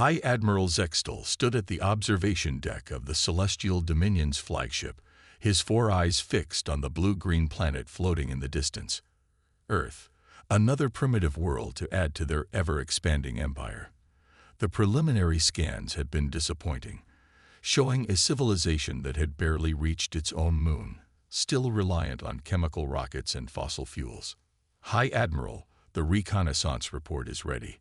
High Admiral Zextal stood at the observation deck of the Celestial Dominion's flagship, his four eyes fixed on the blue-green planet floating in the distance. Earth, another primitive world to add to their ever-expanding empire. The preliminary scans had been disappointing, showing a civilization that had barely reached its own moon, still reliant on chemical rockets and fossil fuels. "High Admiral, the reconnaissance report is ready,"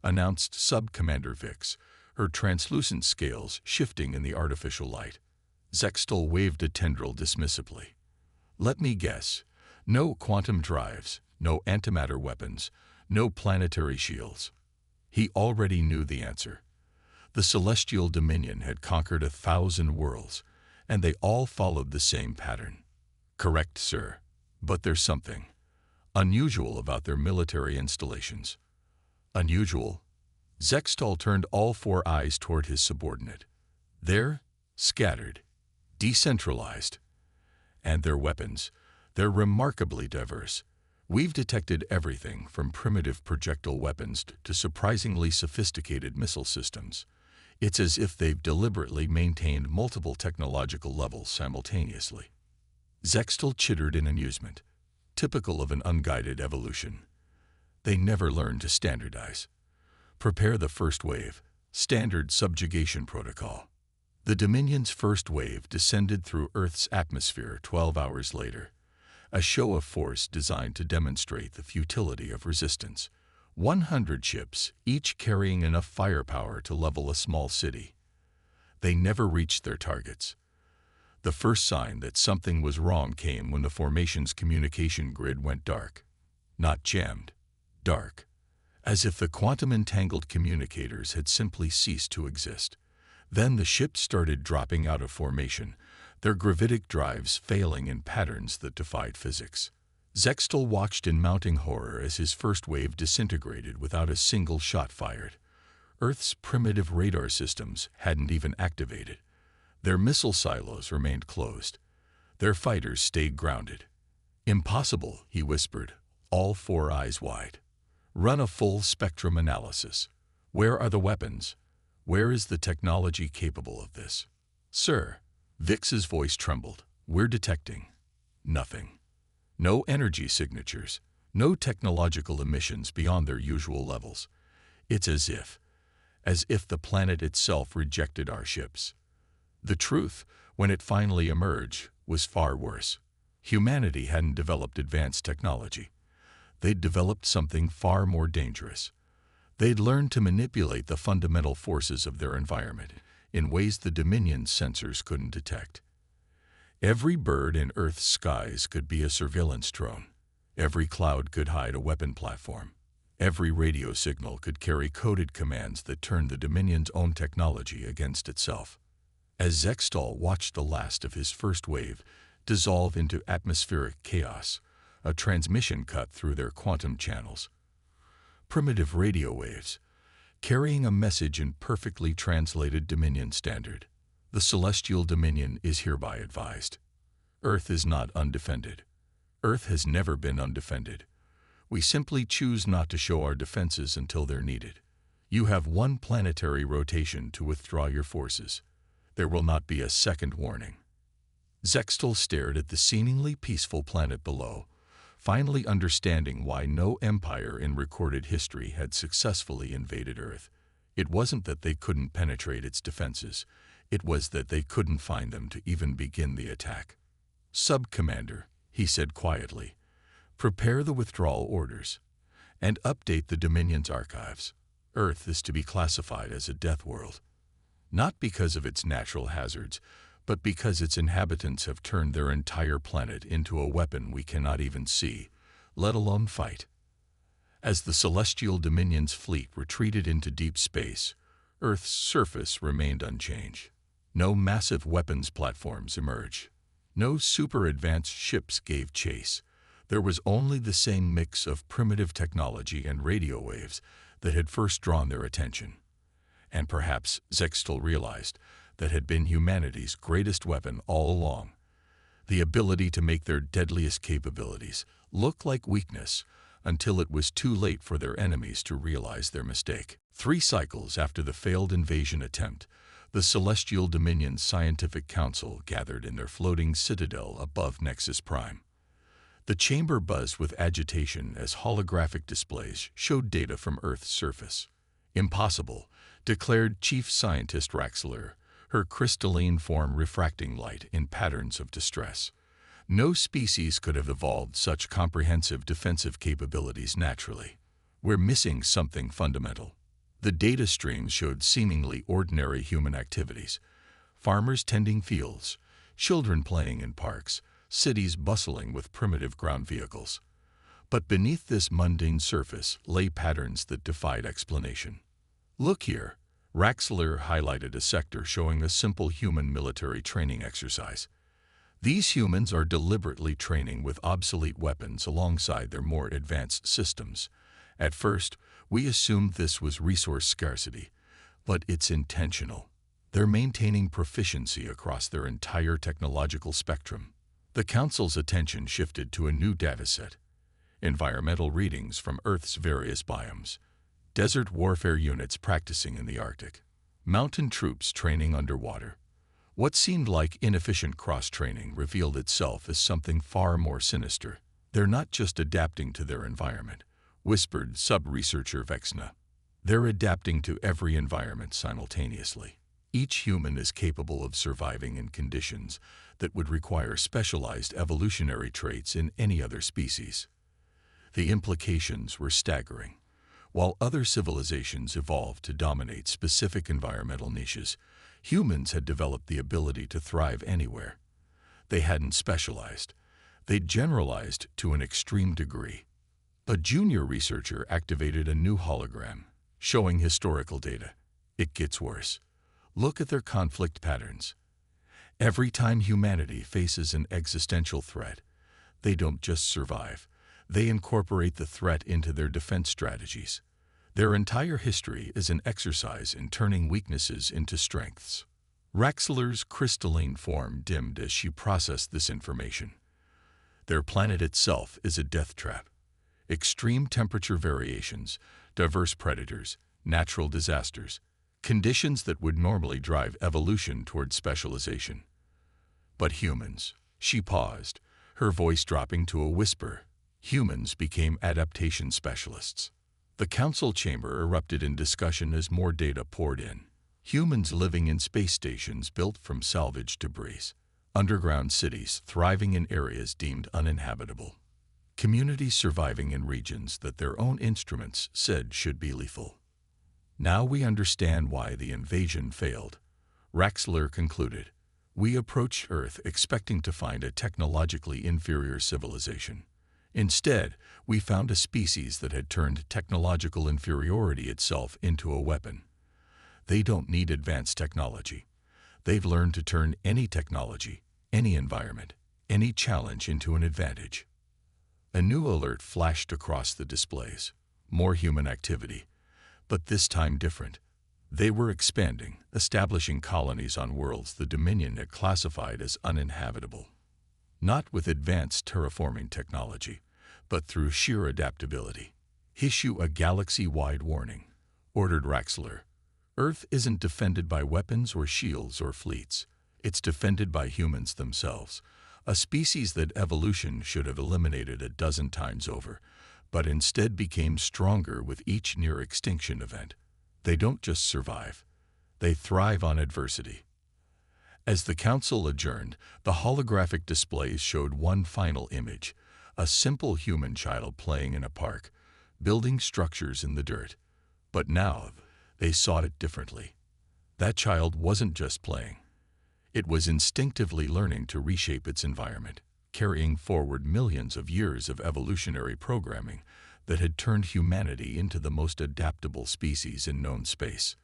announced Sub-Commander Vix, her translucent scales shifting in the artificial light. Zextal waved a tendril dismissively. "Let me guess. No quantum drives, no antimatter weapons, no planetary shields." He already knew the answer. The Celestial Dominion had conquered 1,000 worlds, and they all followed the same pattern. "Correct, sir. But there's something unusual about their military installations." "Unusual?" Zextal turned all four eyes toward his subordinate. "They're scattered, decentralized. And their weapons, they're remarkably diverse. We've detected everything from primitive projectile weapons to surprisingly sophisticated missile systems. It's as if they've deliberately maintained multiple technological levels simultaneously." Zextal chittered in amusement, typical of an unguided evolution. They never learned to standardize. "Prepare the first wave, standard subjugation protocol." The Dominion's first wave descended through Earth's atmosphere 12 hours later, a show of force designed to demonstrate the futility of resistance. 100 ships, each carrying enough firepower to level a small city. They never reached their targets. The first sign that something was wrong came when the formation's communication grid went dark. Not jammed, dark. As if the quantum-entangled communicators had simply ceased to exist. Then the ships started dropping out of formation, their gravitic drives failing in patterns that defied physics. Zextal watched in mounting horror as his first wave disintegrated without a single shot fired. Earth's primitive radar systems hadn't even activated. Their missile silos remained closed. Their fighters stayed grounded. "Impossible," he whispered, all four eyes wide. "Run a full spectrum analysis. Where are the weapons? Where is the technology capable of this?" "Sir," Vix's voice trembled, "we're detecting nothing. No energy signatures, no technological emissions beyond their usual levels. It's as if the planet itself rejected our ships." The truth, when it finally emerged, was far worse. Humanity hadn't developed advanced technology. They'd developed something far more dangerous. They'd learned to manipulate the fundamental forces of their environment in ways the Dominion's sensors couldn't detect. Every bird in Earth's skies could be a surveillance drone. Every cloud could hide a weapon platform. Every radio signal could carry coded commands that turned the Dominion's own technology against itself. As Zextal watched the last of his first wave dissolve into atmospheric chaos, a transmission cut through their quantum channels. Primitive radio waves, carrying a message in perfectly translated Dominion standard. "The Celestial Dominion is hereby advised. Earth is not undefended. Earth has never been undefended. We simply choose not to show our defenses until they're needed. You have one planetary rotation to withdraw your forces. There will not be a second warning." Zextal stared at the seemingly peaceful planet below, finally understanding why no empire in recorded history had successfully invaded Earth. It wasn't that they couldn't penetrate its defenses. It was that they couldn't find them to even begin the attack. "Sub-Commander," he said quietly, "prepare the withdrawal orders and update the Dominion's archives. Earth is to be classified as a death world. Not because of its natural hazards, but because its inhabitants have turned their entire planet into a weapon we cannot even see, let alone fight." As the Celestial Dominion's fleet retreated into deep space, Earth's surface remained unchanged. No massive weapons platforms emerged. No super-advanced ships gave chase. There was only the same mix of primitive technology and radio waves that had first drawn their attention. And perhaps, Zextal realized, that had been humanity's greatest weapon all along. The ability to make their deadliest capabilities look like weakness until it was too late for their enemies to realize their mistake. 3 cycles after the failed invasion attempt, the Celestial Dominion's Scientific Council gathered in their floating citadel above Nexus Prime. The chamber buzzed with agitation as holographic displays showed data from Earth's surface. "Impossible," declared Chief Scientist Raxler, her crystalline form refracting light in patterns of distress. "No species could have evolved such comprehensive defensive capabilities naturally. We're missing something fundamental." The data streams showed seemingly ordinary human activities: farmers tending fields, children playing in parks, cities bustling with primitive ground vehicles. But beneath this mundane surface lay patterns that defied explanation. "Look here." Raxler highlighted a sector showing a simple human military training exercise. "These humans are deliberately training with obsolete weapons alongside their more advanced systems. At first, we assumed this was resource scarcity, but it's intentional. They're maintaining proficiency across their entire technological spectrum." The Council's attention shifted to a new dataset: environmental readings from Earth's various biomes, desert warfare units practicing in the Arctic, mountain troops training underwater. What seemed like inefficient cross-training revealed itself as something far more sinister. "They're not just adapting to their environment," whispered sub-researcher Vexna. "They're adapting to every environment simultaneously. Each human is capable of surviving in conditions that would require specialized evolutionary traits in any other species." The implications were staggering. While other civilizations evolved to dominate specific environmental niches, humans had developed the ability to thrive anywhere. They hadn't specialized. They'd generalized to an extreme degree. A junior researcher activated a new hologram, showing historical data. "It gets worse. Look at their conflict patterns. Every time humanity faces an existential threat, they don't just survive. They incorporate the threat into their defense strategies. Their entire history is an exercise in turning weaknesses into strengths." Raxler's crystalline form dimmed as she processed this information. "Their planet itself is a death trap. Extreme temperature variations, diverse predators, natural disasters, conditions that would normally drive evolution toward specialization. But humans," she paused, her voice dropping to a whisper, "humans became adaptation specialists." The council chamber erupted in discussion as more data poured in. Humans living in space stations built from salvaged debris, underground cities thriving in areas deemed uninhabitable, communities surviving in regions that their own instruments said should be lethal. "Now we understand why the invasion failed," Raxler concluded. "We approached Earth expecting to find a technologically inferior civilization. Instead, we found a species that had turned technological inferiority itself into a weapon. They don't need advanced technology. They've learned to turn any technology, any environment, any challenge into an advantage." A new alert flashed across the displays. More human activity, but this time different. They were expanding, establishing colonies on worlds the Dominion had classified as uninhabitable. Not with advanced terraforming technology, but through sheer adaptability. "Issue a galaxy-wide warning," ordered Raxler. "Earth isn't defended by weapons or shields or fleets. It's defended by humans themselves, a species that evolution should have eliminated a dozen times over, but instead became stronger with each near-extinction event. They don't just survive. They thrive on adversity." As the council adjourned, the holographic displays showed one final image: a simple human child playing in a park, building structures in the dirt. But now, they saw it differently. That child wasn't just playing. It was instinctively learning to reshape its environment, carrying forward millions of years of evolutionary programming that had turned humanity into the most adaptable species in known space.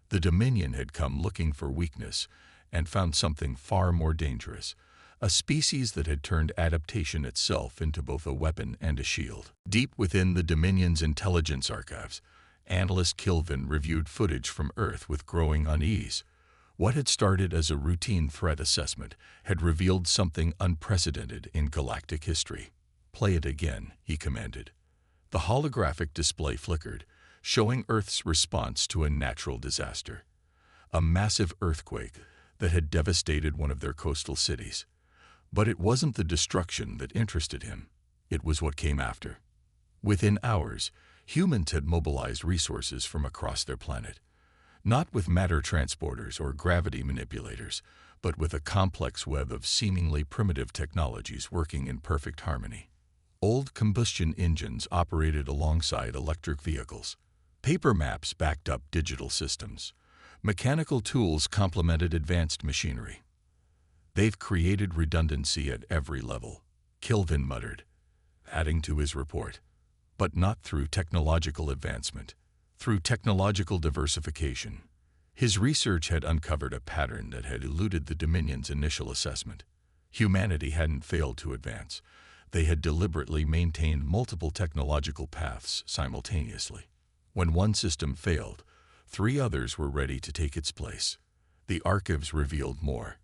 The Dominion had come looking for weakness and found something far more dangerous: a species that had turned adaptation itself into both a weapon and a shield. Deep within the Dominion's intelligence archives, analyst Kilvin reviewed footage from Earth with growing unease. What had started as a routine threat assessment had revealed something unprecedented in galactic history. "Play it again," he commanded. The holographic display flickered, showing Earth's response to a natural disaster. A massive earthquake that had devastated one of their coastal cities. But it wasn't the destruction that interested him. It was what came after. Within hours, humans had mobilized resources from across their planet. Not with matter transporters or gravity manipulators, but with a complex web of seemingly primitive technologies working in perfect harmony. Old combustion engines operated alongside electric vehicles. Paper maps backed up digital systems. Mechanical tools complemented advanced machinery. They've created redundancy at every level, Kelvin muttered, adding to his report. But not through technological advancement, through technological diversification. His research had uncovered a pattern that had eluded the Dominion's initial assessment. Humanity hadn't failed to advance. They had deliberately maintained multiple technological paths simultaneously. When one system failed, 3 others were ready to take its place. The archives revealed more.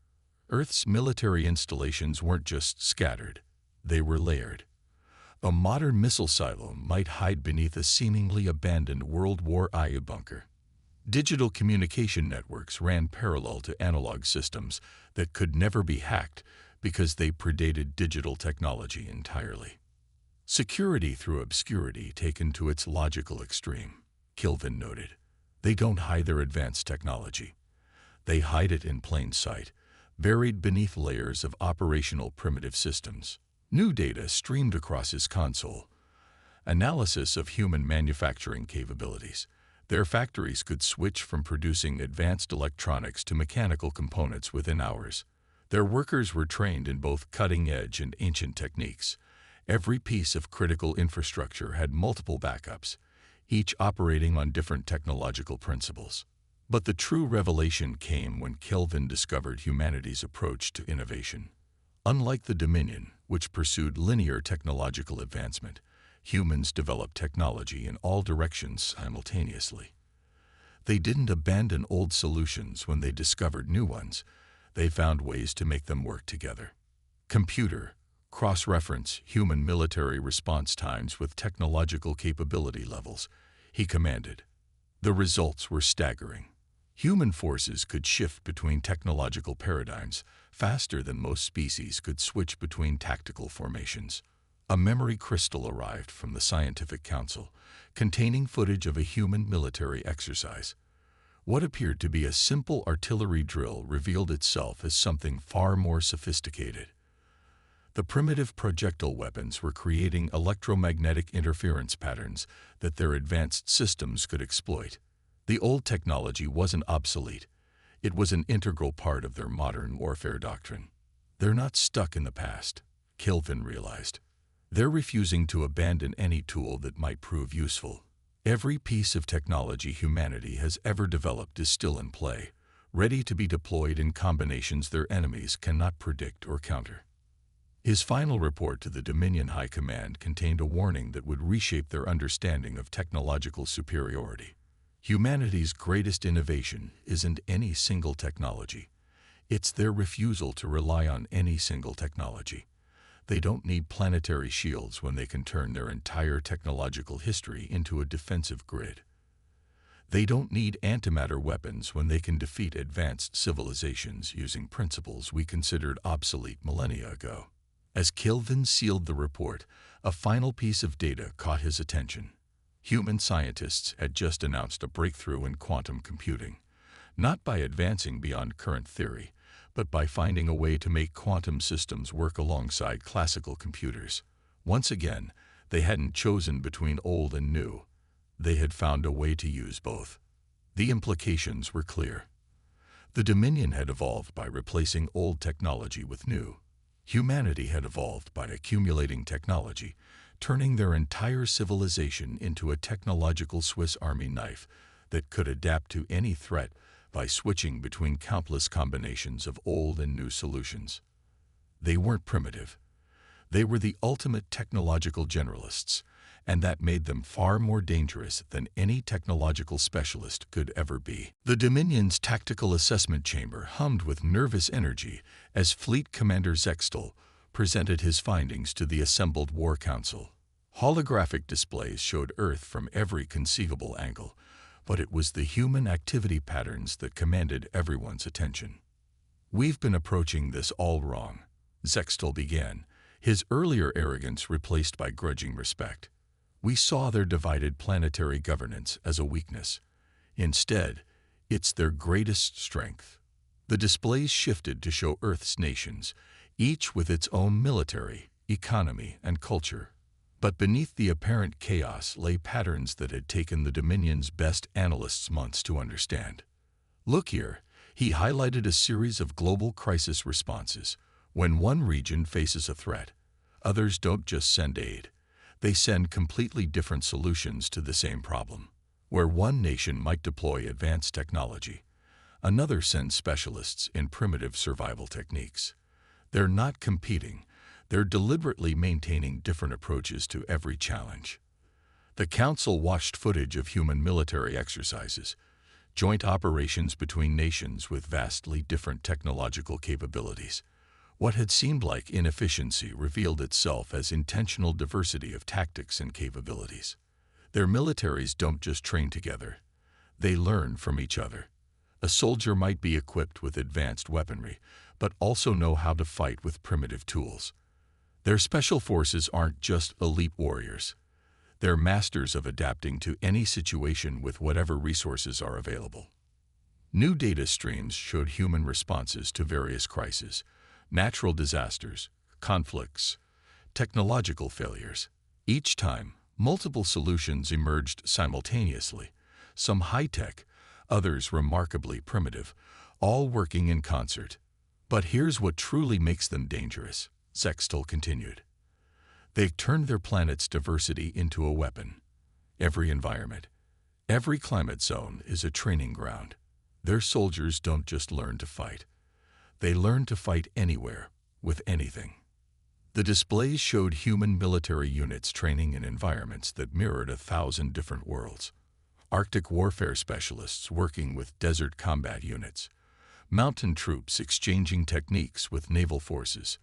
Earth's military installations weren't just scattered, they were layered. A modern missile silo might hide beneath a seemingly abandoned World War I bunker. Digital communication networks ran parallel to analog systems that could never be hacked because they predated digital technology entirely. Security through obscurity taken to its logical extreme, Kelvin noted. They don't hide their advanced technology. They hide it in plain sight, buried beneath layers of operational primitive systems. New data streamed across his console. Analysis of human manufacturing capabilities. Their factories could switch from producing advanced electronics to mechanical components within hours. Their workers were trained in both cutting-edge and ancient techniques. Every piece of critical infrastructure had multiple backups, each operating on different technological principles. But the true revelation came when Kelvin discovered humanity's approach to innovation. Unlike the Dominion, which pursued linear technological advancement, humans developed technology in all directions simultaneously. They didn't abandon old solutions when they discovered new ones. They found ways to make them work together. Computer, cross-reference human military response times with technological capability levels, he commanded. The results were staggering. Human forces could shift between technological paradigms faster than most species could switch between tactical formations. A memory crystal arrived from the Scientific Council, containing footage of a human military exercise. What appeared to be a simple artillery drill revealed itself as something far more sophisticated. The primitive projectile weapons were creating electromagnetic interference patterns that their advanced systems could exploit. The old technology wasn't obsolete. It was an integral part of their modern warfare doctrine. They're not stuck in the past, Kelvin realized. They're refusing to abandon any tool that might prove useful. Every piece of technology humanity has ever developed is still in play, ready to be deployed in combinations their enemies cannot predict or counter. His final report to the Dominion High Command contained a warning that would reshape their understanding of technological superiority. Humanity's greatest innovation isn't any single technology. It's their refusal to rely on any single technology. They don't need planetary shields when they can turn their entire technological history into a defensive grid. They don't need antimatter weapons when they can defeat advanced civilizations using principles we considered obsolete millennia ago. As Kelvin sealed the report, a final piece of data caught his attention. Human scientists had just announced a breakthrough in quantum computing, not by advancing beyond current theory, but by finding a way to make quantum systems work alongside classical computers. Once again, they hadn't chosen between old and new. They had found a way to use both. The implications were clear. The Dominion had evolved by replacing old technology with new. Humanity had evolved by accumulating technology, turning their entire civilization into a technological Swiss Army knife that could adapt to any threat by switching between countless combinations of old and new solutions. They weren't primitive. They were the ultimate technological generalists, and that made them far more dangerous than any technological specialist could ever be. The Dominion's tactical assessment chamber hummed with nervous energy as Fleet Commander Zextel presented his findings to the assembled War Council. Holographic displays showed Earth from every conceivable angle, but it was the human activity patterns that commanded everyone's attention. "We've been approaching this all wrong," Zextal began, his earlier arrogance replaced by grudging respect. "We saw their divided planetary governance as a weakness. Instead, it's their greatest strength." The displays shifted to show Earth's nations, each with its own military, economy, and culture. But beneath the apparent chaos lay patterns that had taken the Dominion's best analysts months to understand. "Look here," he highlighted a series of global crisis responses. When one region faces a threat, others don't just send aid. They send completely different solutions to the same problem. Where one nation might deploy advanced technology, another sends specialists in primitive survival techniques. They're not competing. They're deliberately maintaining different approaches to every challenge. The Council watched footage of human military exercises, joint operations between nations with vastly different technological capabilities. What had seemed like inefficiency revealed itself as intentional diversity of tactics and capabilities. Their militaries don't just train together. They learn from each other. A soldier might be equipped with advanced weaponry, but also know how to fight with primitive tools. Their special forces aren't just elite warriors. They're masters of adapting to any situation with whatever resources are available. New data streams showed human responses to various crises, natural disasters, conflicts, technological failures. Each time, multiple solutions emerged simultaneously, some high-tech, others remarkably primitive, all working in concert. But here's what truly makes them dangerous, Zextal continued. They've turned their planet's diversity into a weapon. Every environment, every climate zone is a training ground. Their soldiers don't just learn to fight. They learn to fight anywhere, with anything. The displays showed human military units training in environments that mirrored 1,000 different worlds. Arctic warfare specialists working with desert combat units. Mountain troops exchanging techniques with naval forces.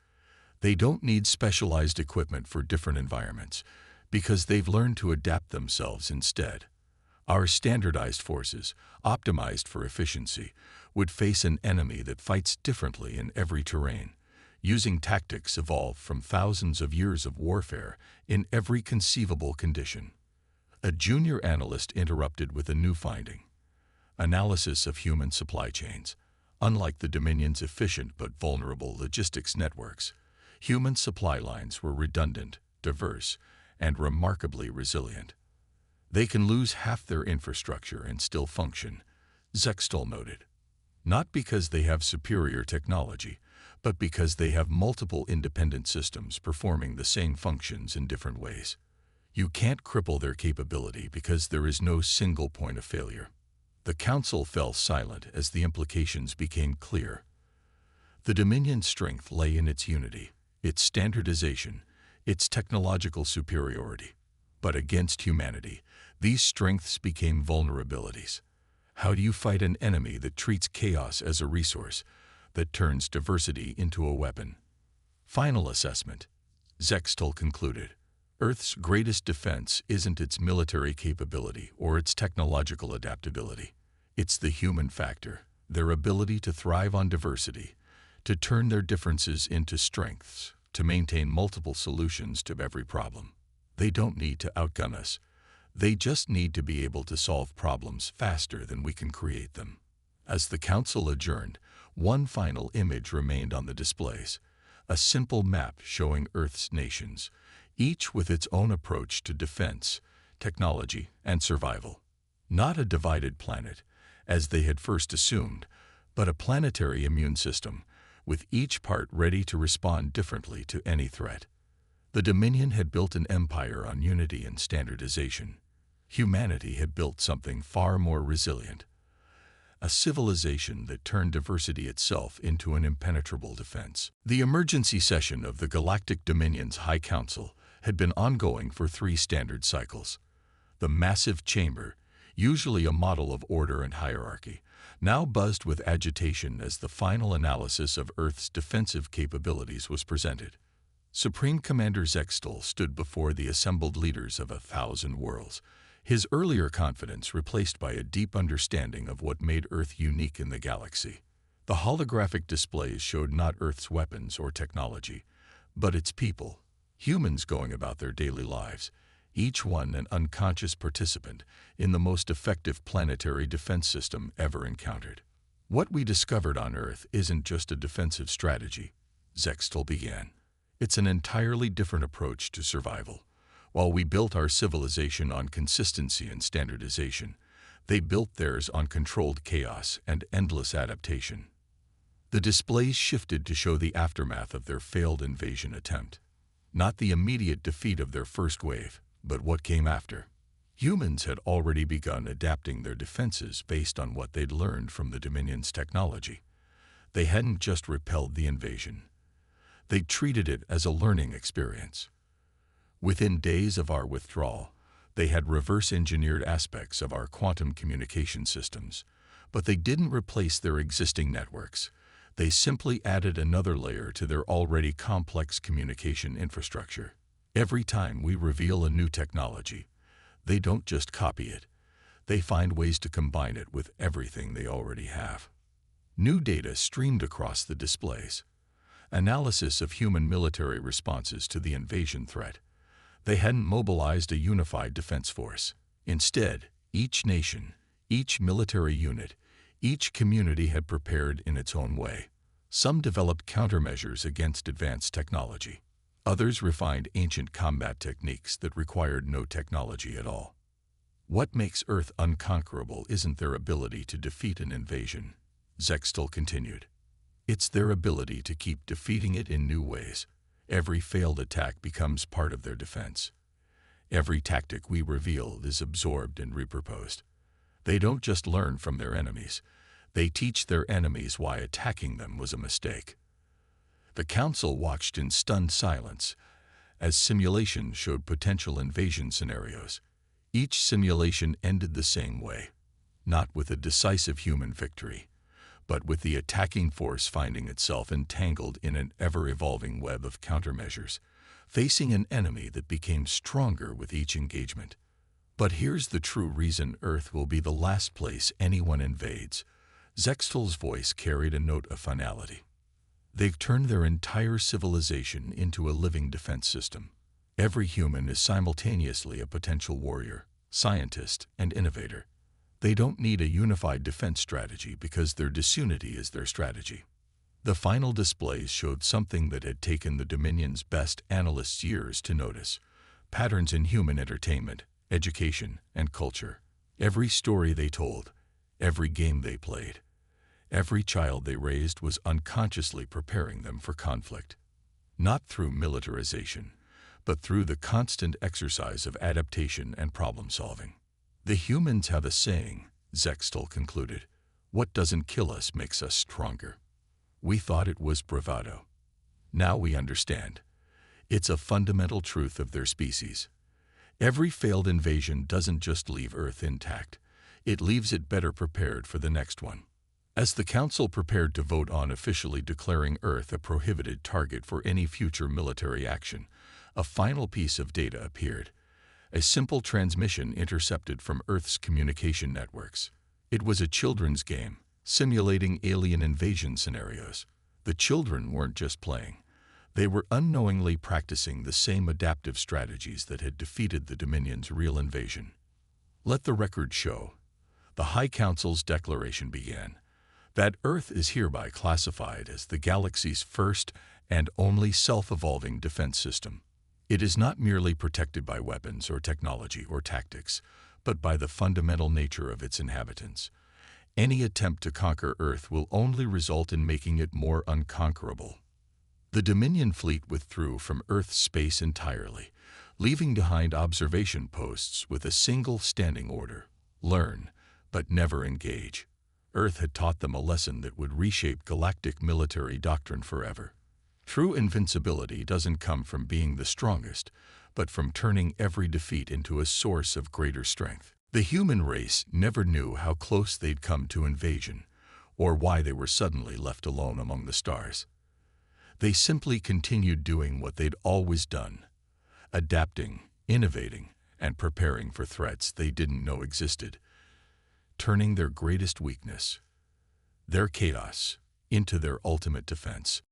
They don't need specialized equipment for different environments because they've learned to adapt themselves instead. Our standardized forces, optimized for efficiency, would face an enemy that fights differently in every terrain, using tactics evolved from thousands of years of warfare in every conceivable condition. A junior analyst interrupted with a new finding. Analysis of human supply chains. Unlike the Dominion's efficient but vulnerable logistics networks, human supply lines were redundant, diverse, and remarkably resilient. They can lose half their infrastructure and still function, Zextal noted. Not because they have superior technology, but because they have multiple independent systems performing the same functions in different ways. You can't cripple their capability because there is no single point of failure. The Council fell silent as the implications became clear. The Dominion's strength lay in its unity, its standardization, its technological superiority. But against humanity, these strengths became vulnerabilities. How do you fight an enemy that treats chaos as a resource, that turns diversity into a weapon? Final assessment, Zextal concluded. Earth's greatest defense isn't its military capability or its technological adaptability. It's the human factor, their ability to thrive on diversity, to turn their differences into strengths, to maintain multiple solutions to every problem. They don't need to outgun us. They just need to be able to solve problems faster than we can create them. As the Council adjourned, one final image remained on the displays, a simple map showing Earth's nations, each with its own approach to defense, technology, and survival. Not a divided planet, as they had first assumed, but a planetary immune system, with each part ready to respond differently to any threat. The Dominion had built an empire on unity and standardization. Humanity had built something far more resilient, a civilization that turned diversity itself into an impenetrable defense. The emergency session of the Galactic Dominion's High Council had been ongoing for 3 standard cycles. The massive chamber, usually a model of order and hierarchy, now buzzed with agitation as the final analysis of Earth's defensive capabilities was presented. Supreme Commander Zextal stood before the assembled leaders of 1,000 worlds, his earlier confidence replaced by a deep understanding of what made Earth unique in the galaxy. The holographic displays showed not Earth's weapons or technology, but its people, humans going about their daily lives, each one an unconscious participant in the most effective planetary defense system ever encountered. What we discovered on Earth isn't just a defensive strategy, Zextal began. It's an entirely different approach to survival. While we built our civilization on consistency and standardization, they built theirs on controlled chaos and endless adaptation. The displays shifted to show the aftermath of their failed invasion attempt. Not the immediate defeat of their first wave, but what came after. Humans had already begun adapting their defenses based on what they'd learned from the Dominion's technology. They hadn't just repelled the invasion. They treated it as a learning experience. Within days of our withdrawal, they had reverse-engineered aspects of our quantum communication systems, but they didn't replace their existing networks. They simply added another layer to their already complex communication infrastructure. Every time we reveal a new technology, they don't just copy it. They find ways to combine it with everything they already have. New data streamed across the displays. Analysis of human military responses to the invasion threat. They hadn't mobilized a unified defense force. Instead, each nation, each military unit, each community had prepared in its own way. Some developed countermeasures against advanced technology. Others refined ancient combat techniques that required no technology at all. What makes Earth unconquerable isn't their ability to defeat an invasion, Zextal continued. It's their ability to keep defeating it in new ways. Every failed attack becomes part of their defense. Every tactic we reveal is absorbed and repurposed. They don't just learn from their enemies. They teach their enemies why attacking them was a mistake. The Council watched in stunned silence as simulations showed potential invasion scenarios. Each simulation ended the same way, not with a decisive human victory, but with the attacking force finding itself entangled in an ever-evolving web of countermeasures, facing an enemy that became stronger with each engagement. But here's the true reason Earth will be the last place anyone invades. Zextal's voice carried a note of finality. They've turned their entire civilization into a living defense system. Every human is simultaneously a potential warrior, scientist, and innovator. They don't need a unified defense strategy because their disunity is their strategy. The final displays showed something that had taken the Dominion's best analysts years to notice: patterns in human entertainment, education, and culture. Every story they told, every game they played, every child they raised was unconsciously preparing them for conflict. Not through militarization, but through the constant exercise of adaptation and problem-solving. The humans have a saying, Zextal concluded: what doesn't kill us makes us stronger. We thought it was bravado. Now we understand. It's a fundamental truth of their species. Every failed invasion doesn't just leave Earth intact. It leaves it better prepared for the next one. As the Council prepared to vote on officially declaring Earth a prohibited target for any future military action, a final piece of data appeared. A simple transmission intercepted from Earth's communication networks. It was a children's game, simulating alien invasion scenarios. The children weren't just playing. They were unknowingly practicing the same adaptive strategies that had defeated the Dominion's real invasion. Let the record show. The High Council's declaration began that Earth is hereby classified as the galaxy's first and only self-evolving defense system. It is not merely protected by weapons or technology or tactics, but by the fundamental nature of its inhabitants. Any attempt to conquer Earth will only result in making it more unconquerable. The Dominion fleet withdrew from Earth's space entirely, leaving behind observation posts with a single standing order: learn, but never engage. Earth had taught them a lesson that would reshape galactic military doctrine forever. True invincibility doesn't come from being the strongest, but from turning every defeat into a source of greater strength. The human race never knew how close they'd come to invasion, or why they were suddenly left alone among the stars. They simply continued doing what they'd always done, adapting, innovating, and preparing for threats they didn't know existed, turning their greatest weakness, their chaos, into their ultimate defense.